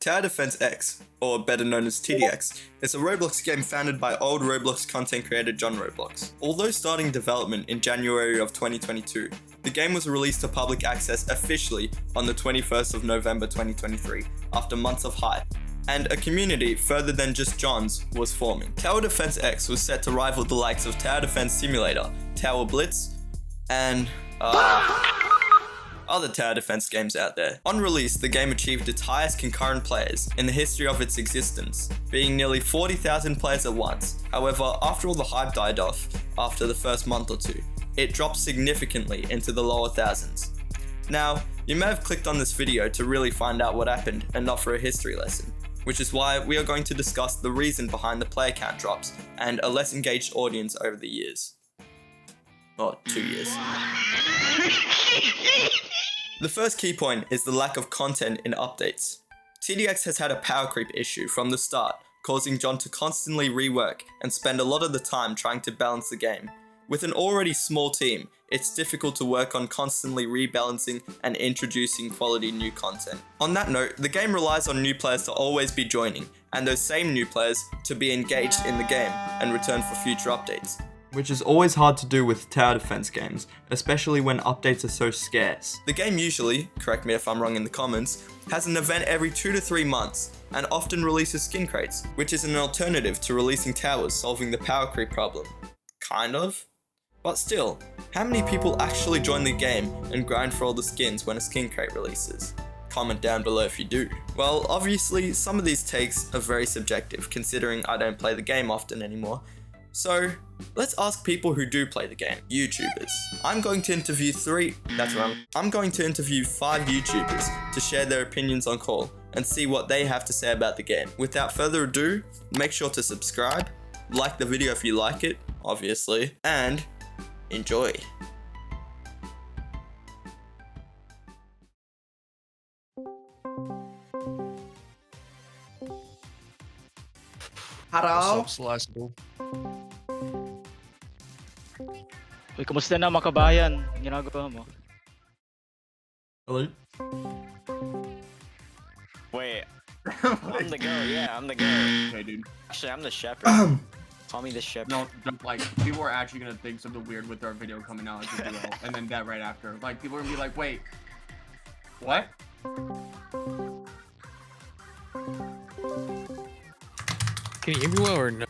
Tower Defense X, or better known as TDX, is a Roblox game founded by old Roblox content creator John Roblox. Although starting development in January of 2022, the game was released to public access officially on the 21st of November 2023, after months of hype, and a community further than just John's was forming. Tower Defense X was set to rival the likes of Tower Defense Simulator, Tower Blitz, and other tower defense games out there. Unreleased, the game achieved its highest concurrent players in the history of its existence, being nearly 40,000 players at once. However, after all the hype died off after the first month or two, it dropped significantly into the lower thousands. Now, you may have clicked on this video to really find out what happened and not for a history lesson, which is why we are going to discuss the reason behind the player count drops and a less engaged audience over the years. Or 2 years. The first key point is the lack of content in updates. TDX has had a power creep issue from the start, causing John to constantly rework and spend a lot of the time trying to balance the game. With an already small team, it's difficult to work on constantly rebalancing and introducing quality new content. On that note, the game relies on new players to always be joining, and those same new players to be engaged in the game and return for future updates, which is always hard to do with tower defense games, especially when updates are so scarce. The game usually, correct me if I'm wrong in the comments, has an event every 2 to 3 months, and often releases skin crates, which is an alternative to releasing towers, solving the power creep problem. Kind of. But still, how many people actually join the game and grind for all the skins when a skin crate releases? Comment down below if you do. Well, obviously, some of these takes are very subjective, considering I don't play the game often anymore. So, let's ask people who do play the game, YouTubers. I'm going to interview 5 YouTubers to share their opinions on call and see what they have to say about the game. Without further ado, make sure to subscribe, like the video if you like it, obviously, and enjoy. Hello? What's up, Sliceable? Uy, kumusta na mga kabayan? Ginagawa mo? Hello? Wait, I'm the girl. Yeah, I'm the girl. Okay, dude. Actually, I'm the shepherd. Call me the shepherd. No, like, people are actually gonna think something weird with our video coming out as a duo, and then that right after. Like, people are gonna be like, wait, what? Can you hear me well or no?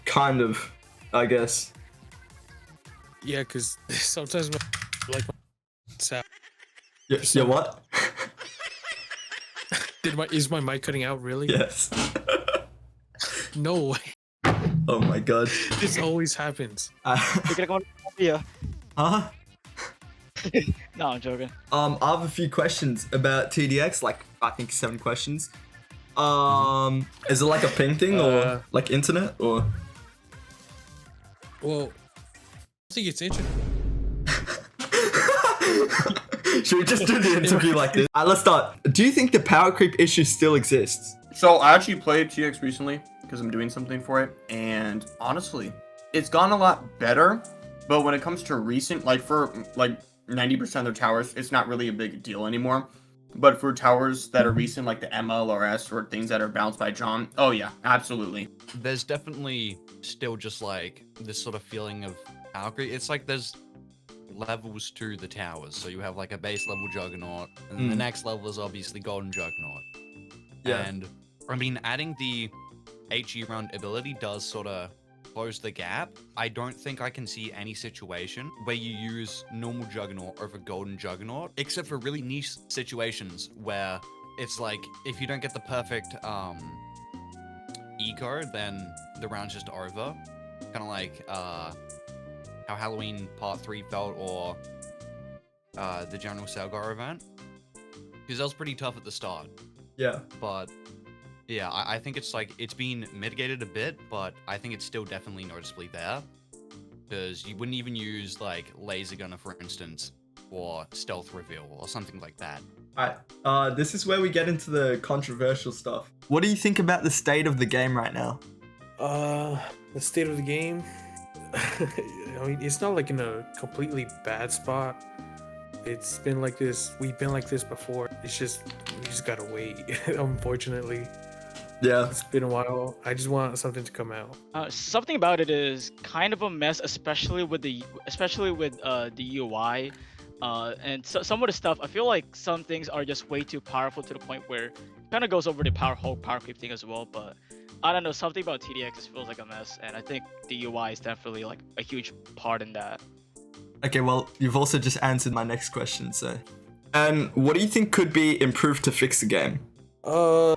Kind of, I guess. Yeah, because sometimes my sound. Yeah, what? Is my mic cutting out really? Yes. No way. Oh my god. This always happens. Yeah. Huh? No, I'm joking. I have a few questions about TDX, like I think 7 questions. Is it like a ping thing or like internet or? Well, I think it's interesting. Should we just do the interview like this? Let's start. Do you think the power creep issue still exists? So, I actually played TX recently, because I'm doing something for it, and honestly, it's gone a lot better, but when it comes to recent, like for like 90% of their towers, it's not really a big deal anymore. But for towers that are recent, like the MLRS or things that are bounced by John, oh yeah, absolutely. There's definitely still just like this sort of feeling of power creep. It's like there's levels to the towers. So you have like a base level Juggernaut, and then the next level is obviously Golden Juggernaut. Yeah. And I mean, adding the HE round ability does sort of close the gap. I don't think I can see any situation where you use normal Juggernaut over Golden Juggernaut, except for really niche situations where it's like, if you don't get the perfect eco, then the round's just over. Kind of like how Halloween Part 3 felt, or the General Selgar event. Because that was pretty tough at the start. Yeah. But yeah, I think it's like, it's been mitigated a bit, but I think it's still definitely noticeably there. Because you wouldn't even use like Laser Gunner, for instance, or Stealth Reveal, or something like that. Alright, this is where we get into the controversial stuff. What do you think about the state of the game right now? The state of the game. I mean, it's not like in a completely bad spot. It's been like this. We've been like this before. It's just we just gotta wait. Unfortunately, Yeah. it's been a while. I just want something to come out. Something about it is kind of a mess, especially with the UI. And some of the stuff, I feel like some things are just way too powerful to the point where it kind of goes over the whole power creep thing as well. But I don't know, something about TDX just feels like a mess, and I think the UI is definitely like a huge part in that. Okay, well, you've also just answered my next question, so. And what do you think could be improved to fix the game? I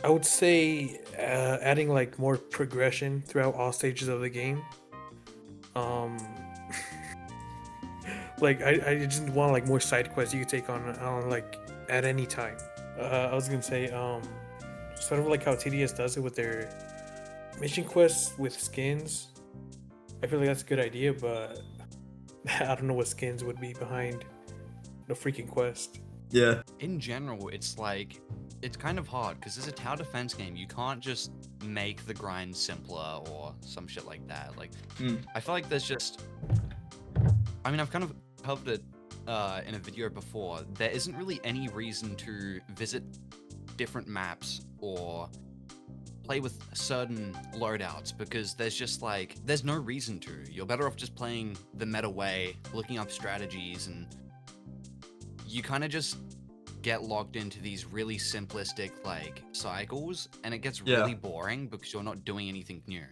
would say adding like more progression throughout all stages of the game. Like I just want like more side quests you could take on like at any time. I was gonna say sort of like how TDS does it with their mission quests with skins. I feel like that's a good idea, but I don't know what skins would be behind the freaking quest. Yeah. In general, it's like, it's kind of hard because it's a tower defense game. You can't just make the grind simpler or some shit like that. Like, I feel like there's just, I mean, I've kind of covered it in a video before. There isn't really any reason to visit different maps or play with certain loadouts because there's just like, there's no reason to. You're better off just playing the meta way, looking up strategies, and you kind of just get locked into these really simplistic like cycles, and it gets really boring because you're not doing anything new.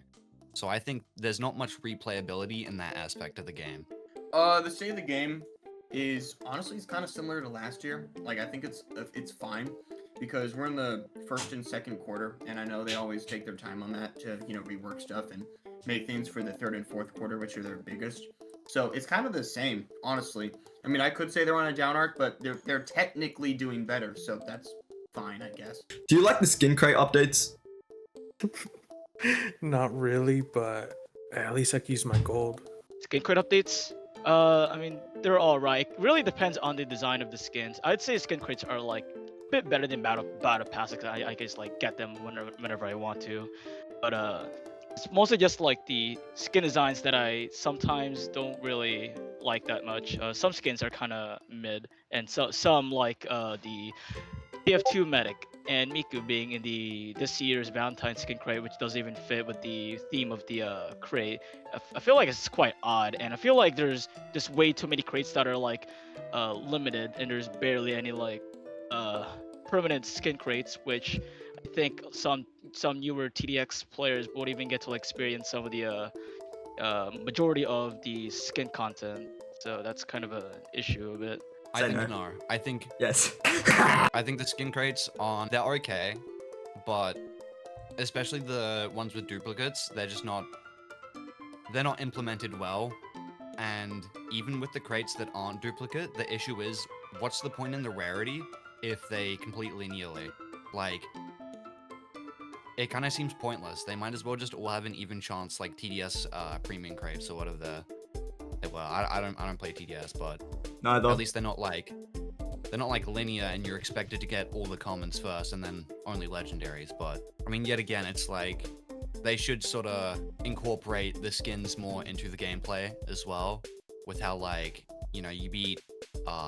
So I think there's not much replayability in that aspect of the game. The state of the game is honestly it's kind of similar to last year. Like I think it's fine because we're in the first and second quarter, and I know they always take their time on that to rework stuff and make things for the third and fourth quarter, which are their biggest. So it's kind of the same, honestly. I mean, I could say they're on a down arc, but they're technically doing better, so that's fine, I guess. Do you like the skin crate updates? Not really, but at least I can use my gold. Skin crate updates? I mean, they're alright. It really depends on the design of the skins. I'd say skin crates are like a bit better than battle pass. I just like get them whenever I want to. But it's mostly just like the skin designs that I sometimes don't really like that much. Some skins are kind of mid, and some like the TF2 medic and Miku being in this year's Valentine's skin crate, which doesn't even fit with the theme of the crate. I feel like it's quite odd, and I feel like there's just way too many crates that are like limited, and there's barely any like permanent skin crates, which I think some newer TDX players won't even get to experience some of the majority of the skin content. So that's kind of an issue a bit. I think no. I think Yes. I think the skin crates they're okay, but especially the ones with duplicates, they're not implemented well. And even with the crates that aren't duplicate, the issue is, what's the point in the rarity if they completely annihilate? Like, it kind of seems pointless. They might as well just all have an even chance, like TDS premium crates or whatever well, I don't play TDS, but Neither. at least they're not like linear and you're expected to get all the commons first and then only legendaries. But I mean, yet again, it's like they should sort of incorporate the skins more into the gameplay as well, with how like, you beat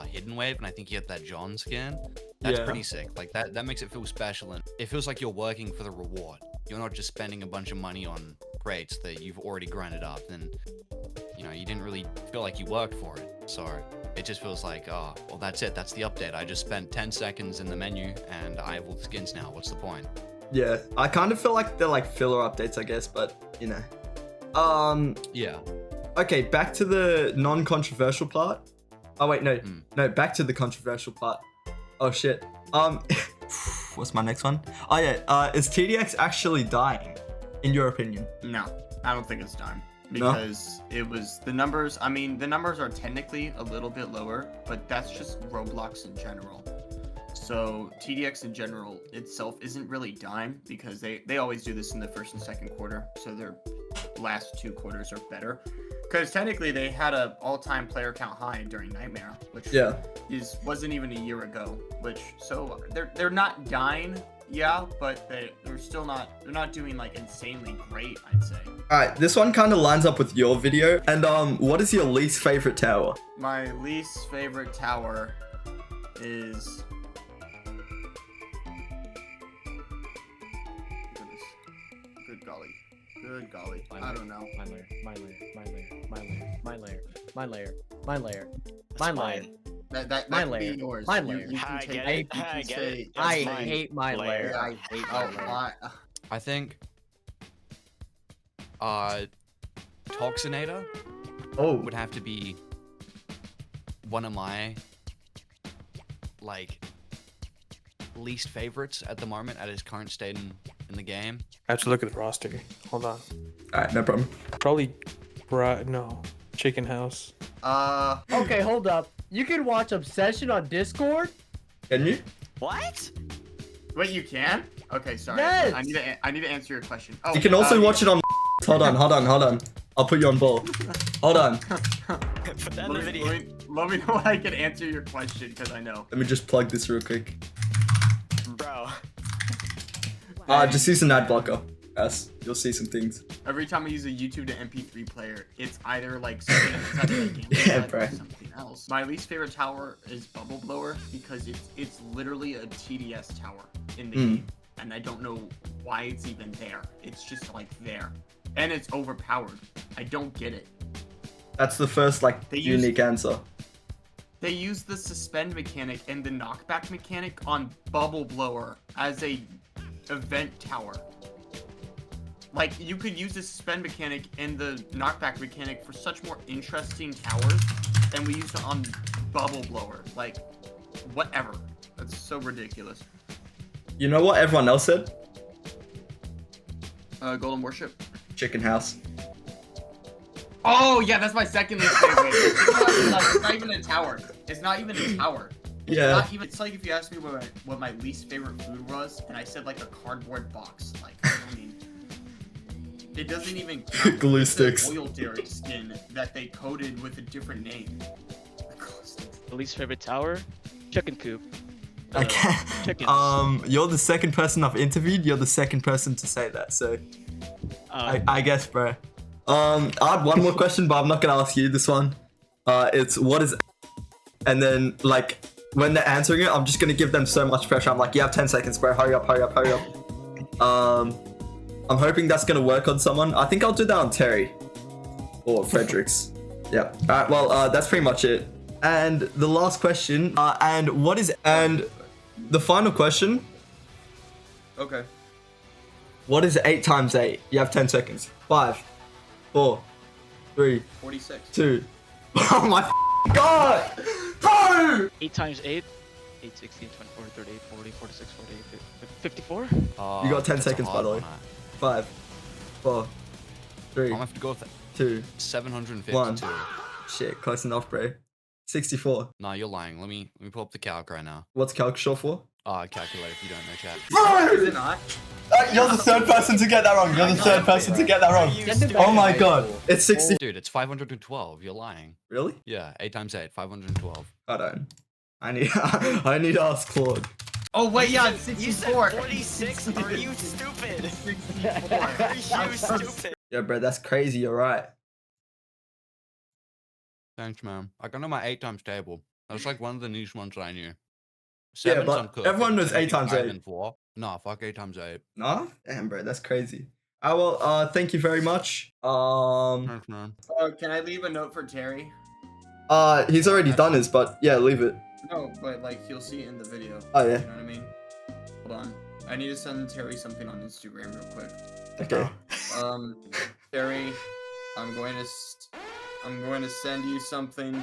Hidden Wave and I think you get that John skin. That's pretty sick. Like that makes it feel special, and it feels like you're working for the reward. You're not just spending a bunch of money on crates that you've already grinded up, and you didn't really feel like you worked for it. So it just feels like, oh, well, that's it. That's the update. I just spent 10 seconds in the menu and I have all the skins now. What's the point? Yeah, I kind of feel like they're like filler updates, I guess, but Yeah. Okay, back to the non-controversial part. Oh wait, no, back to the controversial part. Oh shit. What's my next one? Oh yeah, is TDX actually dying, in your opinion? No, I don't think it's done. Because it was the numbers. I mean, the numbers are technically a little bit lower, but that's just Roblox in general. So TDX in general itself isn't really dying because they always do this in the first and second quarter. So their last two quarters are better. Because technically they had a all-time player count high during Nightmare, which wasn't even a year ago. So they're not dying yeah, but they're still not. They're not doing like insanely great, I'd say. Alright, this one kind of lines up with your video. And what is your least favorite tower? My least favorite tower is. Goodness. Good golly. Good golly. I don't know. My layer. My layer. My layer. My layer. My layer. My layer. My layer. That's My mine. layer. That My could be layer. yours. My You- layer. you can I take get it. it. You can I get say- it. I That's mine. hate my layer. I hate my Oh, layer. I think Toxinator Oh, would have to be one of my like least favorites at the moment at his current state in the game. I have to look at the roster. Hold on. alright, no problem. Probably, no, Chicken House. Okay, hold up. You can watch Obsession on Discord? Can you? What? wait, you can? Okay, sorry. Yes! I need to answer your question. Oh, You can also watch it on. Hold on. I'll put you on ball. Hold on. Put that in the video. Let me know when I can answer your question, because I know. Let me just plug this real quick. Bro. Just use an ad blocker. Yes, you'll see some things. Every time I use a YouTube to MP3 player, it's either like something inside the game Yeah, or bro. something else. My least favorite tower is Bubble Blower because it's literally a TDS tower in the game, and I don't know why it's even there. It's just like there, and it's overpowered. I don't get it. That's the first like They use- unique answer. They use the suspend mechanic and the knockback mechanic on Bubble Blower as a event tower. Like, you could use the suspend mechanic and the knockback mechanic for such more interesting towers than we used on Bubble Blower. Like, whatever. That's so ridiculous. You know what everyone else said? Golden Worship. Chicken House. Oh, yeah, that's my second least favorite. It's not even a tower. It's not even a tower. It's Yeah. not even, it's like if you asked me what my least favorite food was, and I said like a cardboard box. Like, I mean, it doesn't even count. Glue It's an sticks. oil derrick skin that they coated with a different name. The least favorite tower? Chicken coop. Okay. Chickens. You're the second person I've interviewed. You're the second person to say that. So I guess, bro. I had one more question, but I'm not gonna ask you this one. It's what is, and then like when they're answering it, I'm just gonna give them so much pressure. I'm like, you have 10 seconds, bro. Hurry up. I'm hoping that's gonna work on someone. I think I'll do that on Terry or fredriix. Yeah. All right. Well, that's pretty much it. And the last question. And the final question. Okay. What is 8 times 8? You have 10 seconds. 5, 4, 3, 46. 2. Oh my god! Bro! 8 times 8? 8, 16, 24, 38, 40, 46, 48, 54? You got 10 That's a seconds, by hard the way. one, 5, 4, 3, I'm gonna have to go with 2, 752. 1. Shit, close enough, bro. 64. Nah, you're lying. Let me pull up the calc right now. What's calc short for? Calculate if you don't know, chat. Is it not? You're the third person to get that wrong. You're the third person to get that wrong. Oh my god. It's 60. Dude, it's 512. You're lying. Really? Yeah, 8 times 8, 512. Hold on. I need to ask Claude. Oh wait, yeah, it's You 64. said 46? Are you stupid? 64. Are you stupid? Yeah, bro, that's crazy. You're right. Thanks, man. I know my 8 times table. That's like one of the niche ones that I knew. Yeah, Seven's but uncooked, everyone knows 8 anything times higher 8. than 4. Nah, fuck 8 times 8. Nah? Damn, bro, that's crazy. Well, thank you very much. Thanks, man. Can I leave a note for Terry? He's already done his, but yeah, leave it. No, but like he'll see it in the video. Oh, yeah. You know what I mean? Hold on. I need to send Terry something on Instagram real quick. Okay. Terry, I'm going to send you something,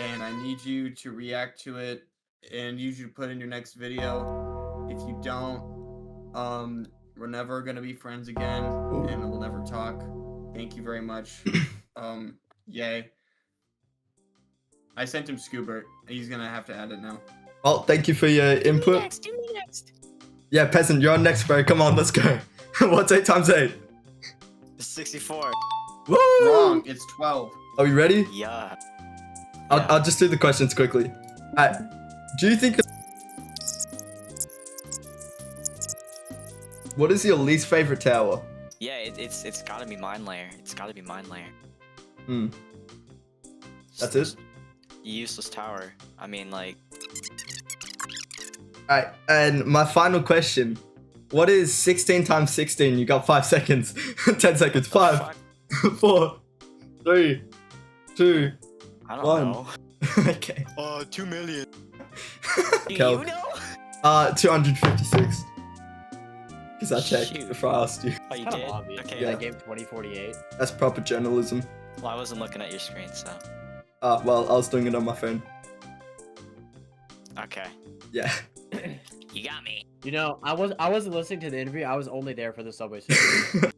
and I need you to react to it, and need you to put in your next video. If you don't, we're never gonna be friends again, and we'll never talk. Thank you very much. Yay. I sent him Scoobert. He's gonna have to add it now. Well, thank you for your input. Do me next. Yeah, Peasant, you're on next, bro. Come on, let's go. What's 8 times 8? 64. Woo! Wrong. It's 12. Are we ready? Yeah. I'll just do the questions quickly. Do you think What is your least favorite tower? Yeah, it's gotta be mine layer. It's gotta be mine layer. Hmm. That's Just it? Useless tower. I mean, like, Alright, and my final question. What is 16 times 16? You got 5 seconds. 10 seconds. 5, fuck? 4, 3, 2, I don't 1. know. Okay. 2 million. Do Kel. you know? 256. Because I checked Shoot. before I asked you. Oh, you Kind did? of obvious. Okay. Yeah. That game 2048. That's proper journalism. Well, I wasn't looking at your screen, so. Well, I was doing it on my phone. Okay. Yeah. You got me. You know, I wasn't listening to the interview. I was only there for the subway system.